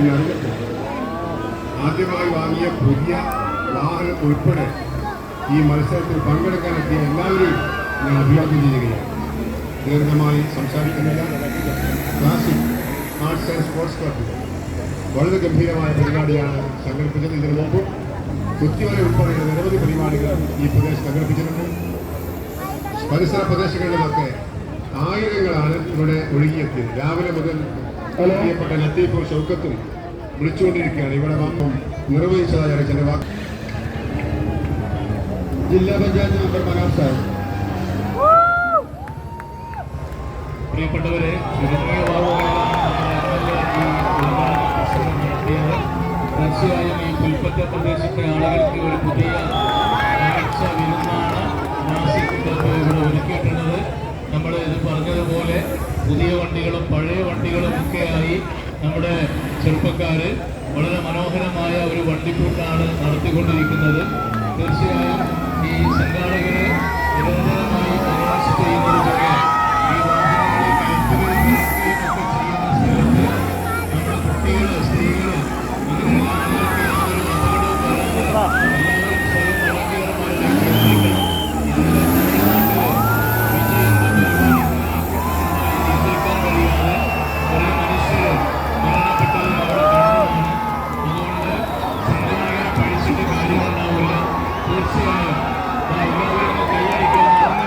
എന്നറിയപ്പെട്ടു. ആദ്യമായി വാങ്ങിയ പുതിയ വാഹനം ഉൾപ്പെടെ ഈ മത്സരത്തിൽ പങ്കെടുക്കാനെത്തിയ എല്ലാവരെയും ഞാൻ അഭിവാദ്യം ചെയ്യുകയാണ്. ദീർഘമായി സംസാരിക്കുന്നില്ല. Classic arts and sports club വളരെ ഗംഭീരമായ പരിപാടിയാണ് സംഘടിപ്പിച്ചത്. ഇതിനു മുമ്പ് കുത്തിവര ഉൾപ്പെടെയുള്ള നിരവധി പരിപാടികൾ ഈ പ്രദേശം സംഘടിപ്പിച്ചിട്ടുണ്ട്. പരിസര പ്രദേശങ്ങളിലുമൊക്കെ ആയിരങ്ങളാണ് ഇവിടെ ഒഴുകിയെത്തിയത്. രാവിലെ മുതൽ പ്രിയപ്പെട്ട ലത്തീഫും ഷൗക്കത്തും വിളിച്ചുകൊണ്ടിരിക്കുകയാണ്. ഇവിടെ നിർവഹിച്ചതായ ചില ജില്ലാ പഞ്ചായത്ത് മെമ്പർ മനാഫ് സാഹിബ്. പ്രിയപ്പെട്ടവരെ, തീർച്ചയായും ഈ പുൽപ്പറ്റ പ്രദേശത്തെ ആളുകൾക്ക് ഒരു പുതിയ കാഴ്ച വിരുന്നാണ് നാസിക് ക്ലബ്ബ് ഇവിടെ ഒരുക്കിയിട്ടുള്ളത്. നമ്മൾ ഇത് പറഞ്ഞതുപോലെ പുതിയ വണ്ടികളും പഴയ വണ്ടികളും ഒക്കെയായി നമ്മുടെ ചെറുപ്പക്കാർ വളരെ മനോഹരമായ ഒരു വണ്ടിക്കൂട്ടാണ് നടത്തിക്കൊണ്ടിരിക്കുന്നത്. തീർച്ചയായും ഈ സംഘാടകര് നിരന്തരം